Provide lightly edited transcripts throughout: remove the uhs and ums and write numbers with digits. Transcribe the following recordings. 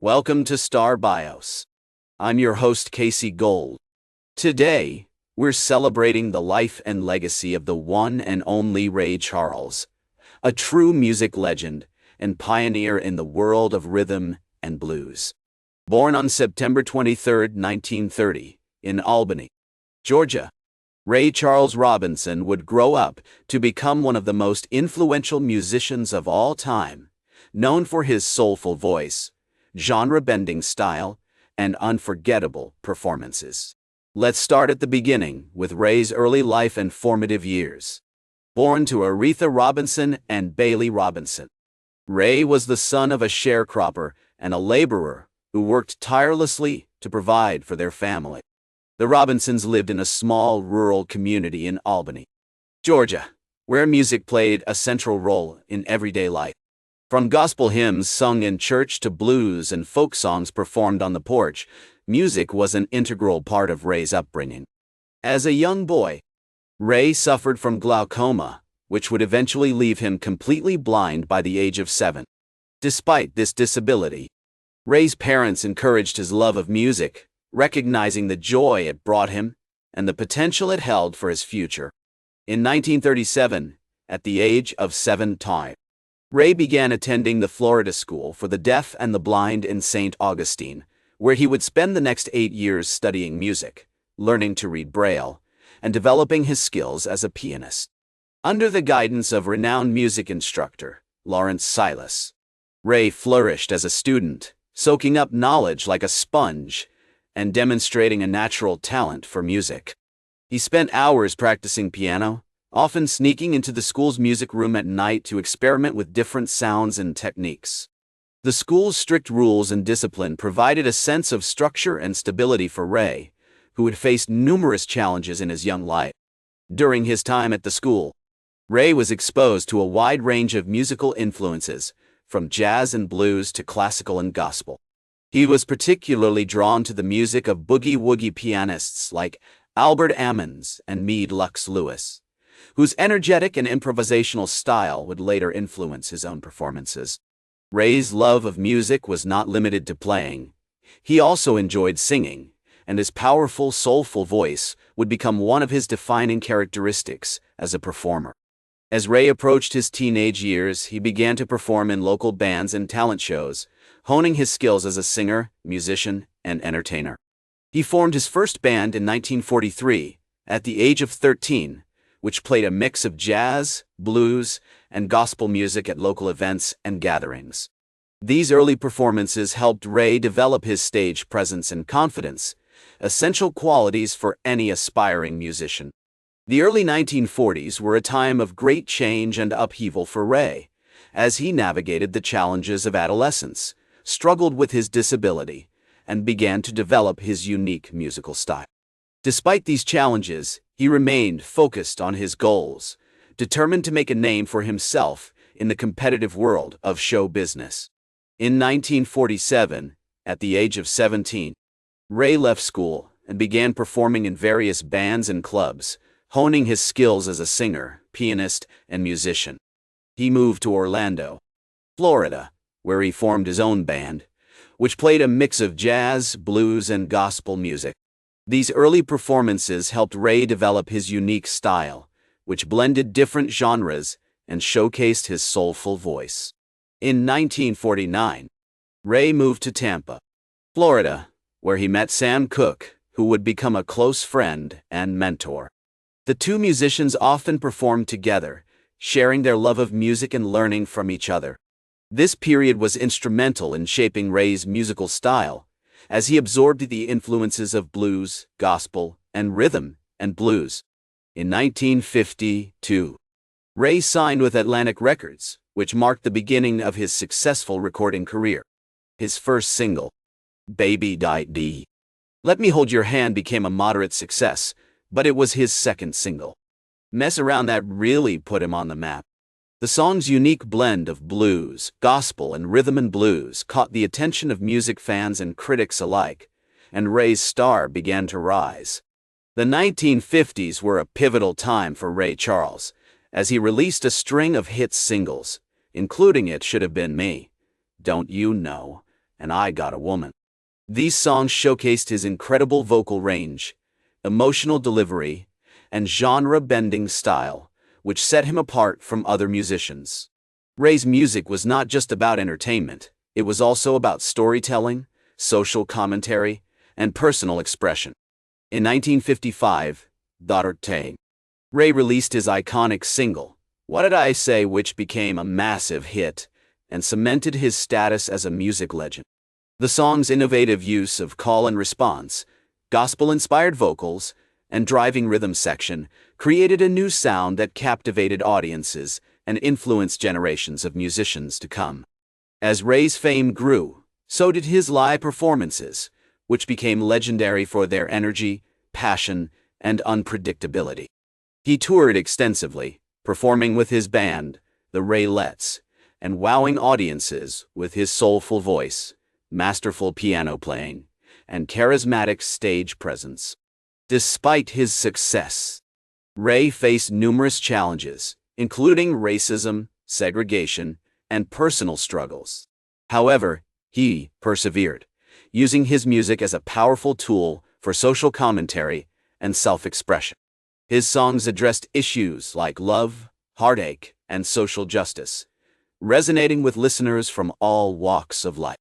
Welcome to Star Bios. I'm your host, Casey Gold. Today, we're celebrating the life and legacy of the one and only Ray Charles, a true music legend and pioneer in the world of rhythm and blues. Born on September 23, 1930, in Albany, Georgia, Ray Charles Robinson would grow up to become one of the most influential musicians of all time, known for his soulful voice, genre-bending style, and unforgettable performances. Let's start at the beginning with Ray's early life and formative years. Born to Aretha Robinson and Bailey Robinson, Ray was the son of a sharecropper and a laborer who worked tirelessly to provide for their family. The Robinsons lived in a small rural community in Albany, Georgia, where music played a central role in everyday life. From gospel hymns sung in church to blues and folk songs performed on the porch, music was an integral part of Ray's upbringing. As a young boy, Ray suffered from glaucoma, which would eventually leave him completely blind by the age of 7. Despite this disability, Ray's parents encouraged his love of music, recognizing the joy it brought him and the potential it held for his future. In 1937, at the age of 17, Ray began attending the Florida School for the Deaf and the Blind in St. Augustine, where he would spend the next 8 years studying music, learning to read Braille, and developing his skills as a pianist. Under the guidance of renowned music instructor, Lawrence Silas, Ray flourished as a student, soaking up knowledge like a sponge and demonstrating a natural talent for music. He spent hours practicing piano, often sneaking into the school's music room at night to experiment with different sounds and techniques. The school's strict rules and discipline provided a sense of structure and stability for Ray, who had faced numerous challenges in his young life. During his time at the school, Ray was exposed to a wide range of musical influences, from jazz and blues to classical and gospel. He was particularly drawn to the music of boogie-woogie pianists like Albert Ammons and Meade Lux Lewis, whose energetic and improvisational style would later influence his own performances. Ray's love of music was not limited to playing. He also enjoyed singing, and his powerful, soulful voice would become one of his defining characteristics as a performer. As Ray approached his teenage years, he began to perform in local bands and talent shows, honing his skills as a singer, musician, and entertainer. He formed his first band in 1943, at the age of 13, which played a mix of jazz, blues, and gospel music at local events and gatherings. These early performances helped Ray develop his stage presence and confidence, essential qualities for any aspiring musician. The early 1940s were a time of great change and upheaval for Ray, as he navigated the challenges of adolescence, struggled with his disability, and began to develop his unique musical style. Despite these challenges, he remained focused on his goals, determined to make a name for himself in the competitive world of show business. In 1947, at the age of 17, Ray left school and began performing in various bands and clubs, honing his skills as a singer, pianist, and musician. He moved to Orlando, Florida, where he formed his own band, which played a mix of jazz, blues, and gospel music. These early performances helped Ray develop his unique style, which blended different genres and showcased his soulful voice. In 1949, Ray moved to Tampa, Florida, where he met Sam Cooke, who would become a close friend and mentor. The two musicians often performed together, sharing their love of music and learning from each other. This period was instrumental in shaping Ray's musical style, as he absorbed the influences of blues, gospel, and rhythm and blues. In 1952, Ray signed with Atlantic Records, which marked the beginning of his successful recording career. His first single, Baby Dee, Let Me Hold Your Hand, became a moderate success, but it was his second single, Mess Around, that really put him on the map. The song's unique blend of blues, gospel, and rhythm and blues caught the attention of music fans and critics alike, and Ray's star began to rise. The 1950s were a pivotal time for Ray Charles, as he released a string of hit singles, including It Should Have Been Me, Don't You Know, and I Got a Woman. These songs showcased his incredible vocal range, emotional delivery, and genre-bending style, which set him apart from other musicians. Ray's music was not just about entertainment, it was also about storytelling, social commentary, and personal expression. In 1955, Ray released his iconic single, What Did I Say?, which became a massive hit and cemented his status as a music legend. The song's innovative use of call and response, gospel-inspired vocals, and driving rhythm section created a new sound that captivated audiences and influenced generations of musicians to come. As Ray's fame grew, so did his live performances, which became legendary for their energy, passion, and unpredictability. He toured extensively, performing with his band, the Raelettes, and wowing audiences with his soulful voice, masterful piano playing, and charismatic stage presence. Despite his success, Ray faced numerous challenges, including racism, segregation, and personal struggles. However, he persevered, using his music as a powerful tool for social commentary and self-expression. His songs addressed issues like love, heartache, and social justice, resonating with listeners from all walks of life.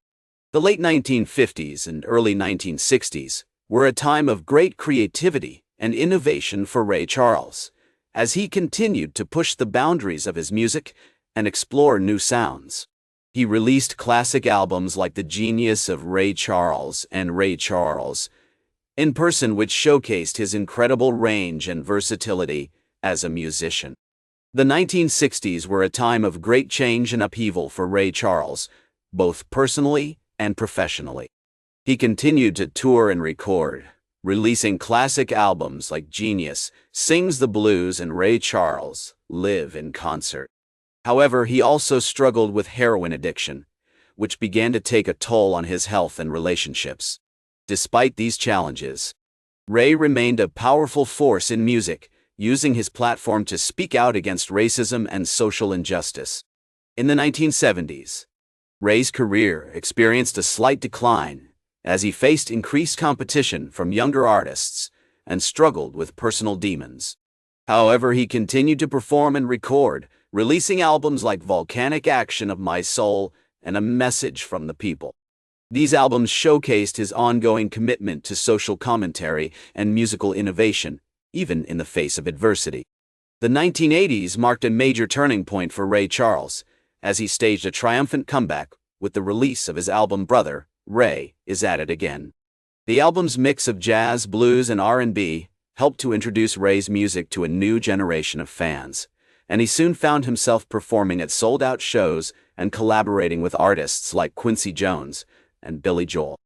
The late 1950s and early 1960s were a time of great creativity and innovation for Ray Charles, as he continued to push the boundaries of his music and explore new sounds. He released classic albums like The Genius of Ray Charles and Ray Charles in Person, which showcased his incredible range and versatility as a musician. The 1960s were a time of great change and upheaval for Ray Charles, both personally and professionally. He continued to tour and record, releasing classic albums like Genius, Sings the Blues, and Ray Charles Live in Concert. However, he also struggled with heroin addiction, which began to take a toll on his health and relationships. Despite these challenges, Ray remained a powerful force in music, using his platform to speak out against racism and social injustice. In the 1970s, Ray's career experienced a slight decline as he faced increased competition from younger artists and struggled with personal demons. However, he continued to perform and record, releasing albums like Volcanic Action of My Soul and A Message from the People. These albums showcased his ongoing commitment to social commentary and musical innovation, even in the face of adversity. The 1980s marked a major turning point for Ray Charles, as he staged a triumphant comeback with the release of his album Brother, Ray Is At It Again. The album's mix of jazz, blues, and R&B helped to introduce Ray's music to a new generation of fans, and he soon found himself performing at sold-out shows and collaborating with artists like Quincy Jones and Billy Joel.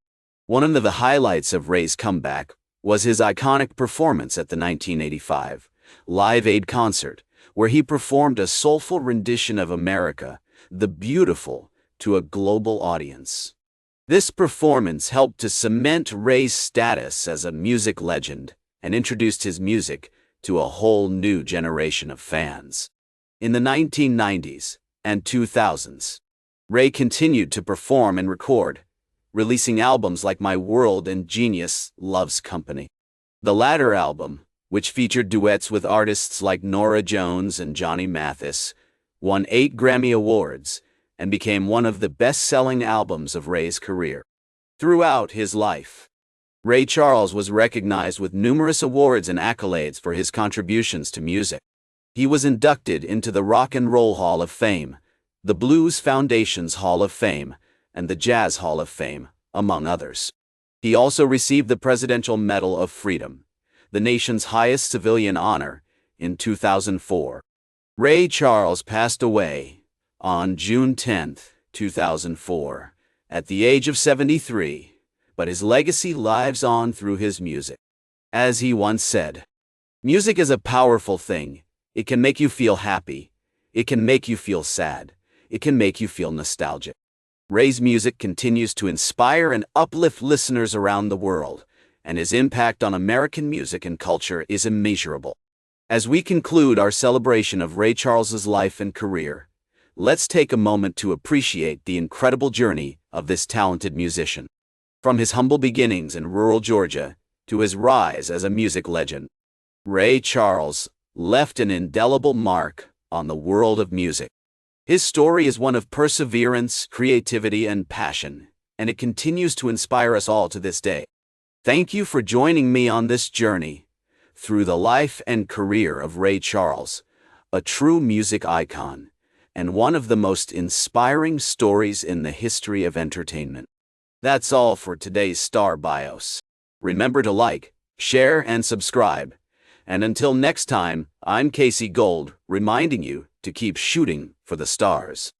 One of the highlights of Ray's comeback was his iconic performance at the 1985 Live Aid concert, where he performed a soulful rendition of America, the Beautiful, to a global audience. This performance helped to cement Ray's status as a music legend and introduced his music to a whole new generation of fans. In the 1990s and 2000s, Ray continued to perform and record, releasing albums like My World and Genius Loves Company. The latter album, which featured duets with artists like Norah Jones and Johnny Mathis, won 8 Grammy Awards and became one of the best-selling albums of Ray's career. Throughout his life, Ray Charles was recognized with numerous awards and accolades for his contributions to music. He was inducted into the Rock and Roll Hall of Fame, the Blues Foundation's Hall of Fame, and the Jazz Hall of Fame, among others. He also received the Presidential Medal of Freedom, the nation's highest civilian honor, in 2004. Ray Charles passed away on June 10, 2004, at the age of 73, but his legacy lives on through his music. As he once said, "Music is a powerful thing. It can make you feel happy. It can make you feel sad. It can make you feel nostalgic." Ray's music continues to inspire and uplift listeners around the world, and his impact on American music and culture is immeasurable. As we conclude our celebration of Ray Charles's life and career, let's take a moment to appreciate the incredible journey of this talented musician. From his humble beginnings in rural Georgia to his rise as a music legend, Ray Charles left an indelible mark on the world of music. His story is one of perseverance, creativity, and passion, and it continues to inspire us all to this day. Thank you for joining me on this journey through the life and career of Ray Charles, a true music icon and one of the most inspiring stories in the history of entertainment. That's all for today's Star Bios. Remember to like, share, and subscribe. And until next time, I'm Casey Gold, reminding you to keep shooting for the stars.